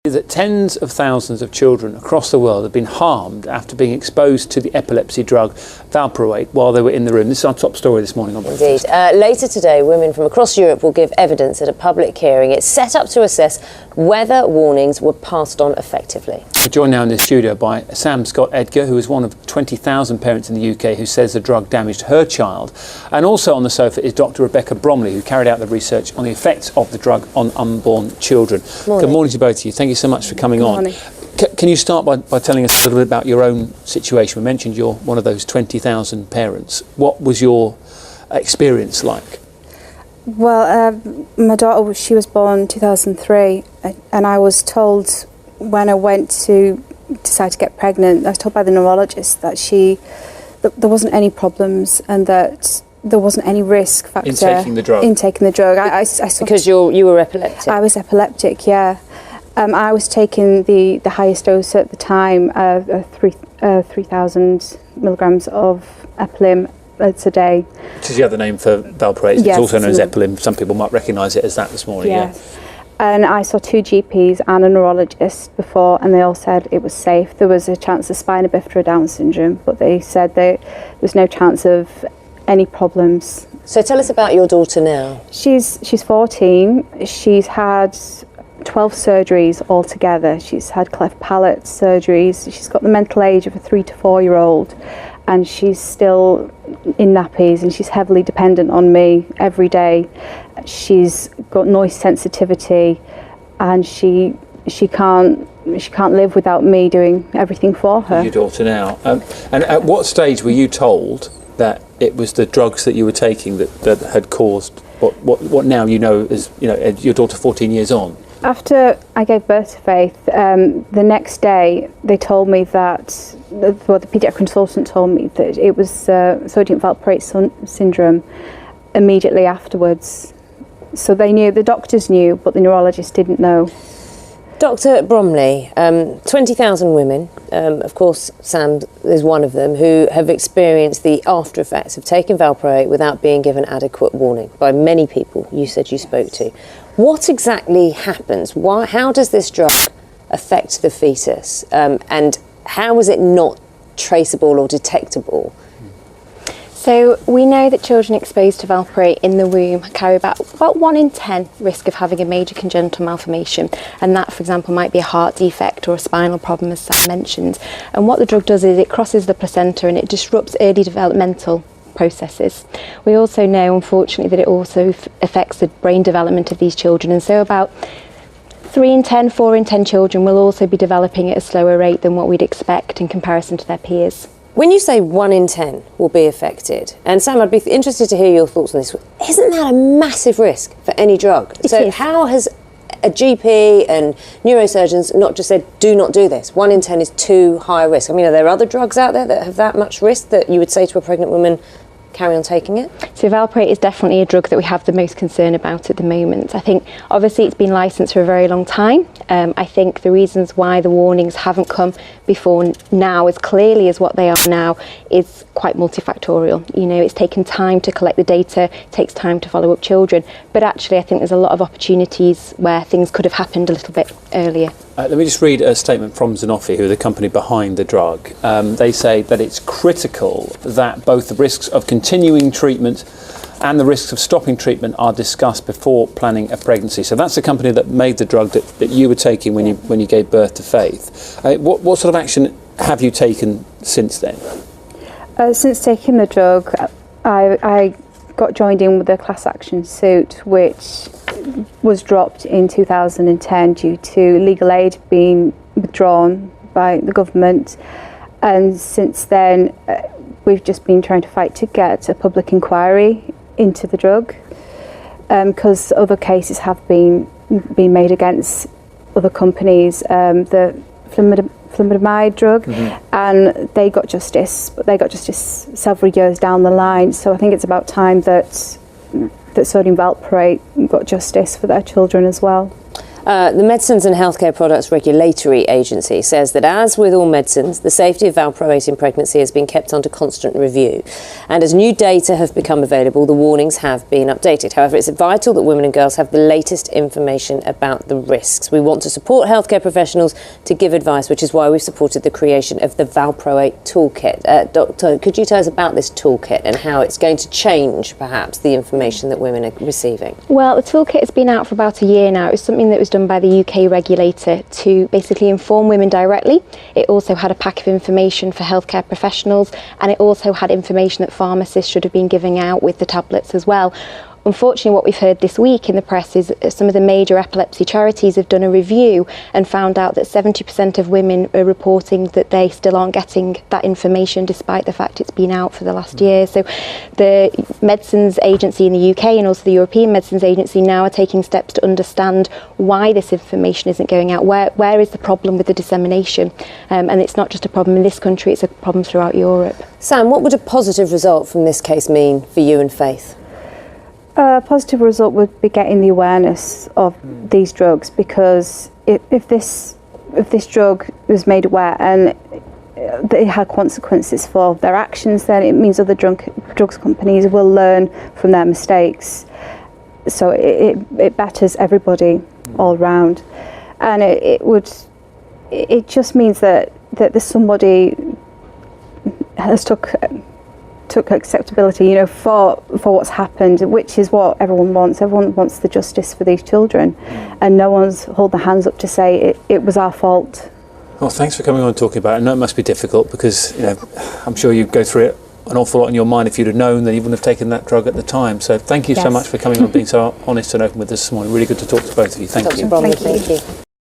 That tens of thousands of children across the world have been harmed after being exposed to the epilepsy drug valproate while they were in the room. This is our top story this morning on Breakfast. Indeed. Later today, women from across Europe will give evidence at a public hearing. It's set up to assess whether warnings were passed on effectively. We're joined now in the studio by Sam Scott-Edgar, who is one of 20,000 parents in the UK who says the drug damaged her child. And also on the sofa is Dr. Rebecca Bromley, who carried out the research on the effects of the drug on unborn children. Morning. Good morning to both of you. Thank you so much for coming on. Can you start by telling us a little bit about your own situation? We mentioned you're one of those 20,000 parents. What was your experience like? Well, my daughter, she was born 2003, and I was told when I went to decide to get pregnant, I was told by the neurologist that there wasn't any problems and that there wasn't any risk factor in taking the drug. Because you were epileptic. I was epileptic, yeah. I was taking the highest dose at the time of 3,000 milligrams of Epilim a day. Which is the other name for valproate. Yes, it's also known as Epilim. Some people might recognise it as that this morning. Yes. Yeah. And I saw 2 GPs and a neurologist before, and they all said it was safe. There was a chance of spina bifida Down syndrome, but they said there was no chance of any problems. So tell us about your daughter now. She's 14. She's had 12 surgeries altogether. She's had cleft palate surgeries. She's got the mental age of a 3 to 4 year old, and she's still in nappies, and she's heavily dependent on me every day. She's got noise sensitivity, and she can't live without me doing everything for her. Your daughter now. And at what stage were you told that it was the drugs that you were taking that had caused what now you know is your daughter 14 years on? After I gave birth to Faith, the next day they told me that, the paediatric consultant told me that it was sodium valproate syndrome immediately afterwards. So they knew, the doctors knew, but the neurologist didn't know. Dr. Bromley, 20,000 women, of course Sam is one of them, who have experienced the after effects of taking valproate without being given adequate warning by many people you said you spoke to. What exactly happens? How does this drug affect the fetus? And how is it not traceable or detectable? So we know that children exposed to valproate in the womb carry about 1 in 10 risk of having a major congenital malformation, and that, for example, might be a heart defect or a spinal problem, as Sam mentioned. And what the drug does is it crosses the placenta and it disrupts early developmental processes. We also know, unfortunately, that it also affects the brain development of these children, and so about 3 in 10, 4 in 10 children will also be developing at a slower rate than what we'd expect in comparison to their peers. When you say 1 in 10 will be affected, and Sam, I'd be interested to hear your thoughts on this. Isn't that a massive risk for any drug? It is. How has a GP and neurosurgeons not just said, do not do this? 1 in 10 is too high a risk. I mean, are there other drugs out there that have that much risk that you would say to a pregnant woman, carry on taking it? So valproate is definitely a drug that we have the most concern about at the moment. I think obviously it's been licensed for a very long time. I think the reasons why the warnings haven't come before now as clearly as what they are now is quite multifactorial. It's taken time to collect the data, it takes time to follow up children, but actually I think there's a lot of opportunities where things could have happened a little bit earlier. Let me just read a statement from Sanofi, who are the company behind the drug. They say that it's critical that both the risks of continuing treatment and the risks of stopping treatment are discussed before planning a pregnancy. So that's the company that made the drug that you were taking when you gave birth to Faith. What sort of action have you taken since then? Since taking the drug, I got joined in with a class action suit, which was dropped in 2010 due to legal aid being withdrawn by the government, and since then we've just been trying to fight to get a public inquiry into the drug, because other cases have been made against other companies, the thalidomide drug, and they got justice, but they got justice several years down the line. So I think it's about time that sodium valproate got justice for their children as well. The Medicines and Healthcare Products Regulatory Agency says that, as with all medicines, the safety of valproate in pregnancy has been kept under constant review. And as new data have become available, the warnings have been updated. However, it's vital that women and girls have the latest information about the risks. We want to support healthcare professionals to give advice, which is why we've supported the creation of the Valproate Toolkit. Doctor, could you tell us about this toolkit and how it's going to change, perhaps, the information that women are receiving? Well, the toolkit has been out for about a year now. It was something that was done by the UK regulator to basically inform women directly. It also had a pack of information for healthcare professionals, and it also had information that pharmacists should have been giving out with the tablets as well. Unfortunately, what we've heard this week in the press is some of the major epilepsy charities have done a review and found out that 70% of women are reporting that they still aren't getting that information despite the fact it's been out for the last year. So the Medicines Agency in the UK and also the European Medicines Agency now are taking steps to understand why this information isn't going out. Where is the problem with the dissemination? And it's not just a problem in this country, it's a problem throughout Europe. Sam, what would a positive result from this case mean for you and Faith? A positive result would be getting the awareness of these drugs, because if this drug was made aware and it had consequences for their actions, then it means other drugs companies will learn from their mistakes. So it betters everybody all round, and it just means that there's somebody has took acceptability, for what's happened, which is what everyone wants. Everyone wants the justice for these children, and no one's hold their hands up to say it was our fault. Well, thanks for coming on and talking about it. I know it must be difficult because, I'm sure you go through it an awful lot in your mind. If you'd have known, then you wouldn't have taken that drug at the time. So thank you so much for coming on, being so honest and open with us this morning. Really good to talk to both of you. Thank you. Bromley, thank you.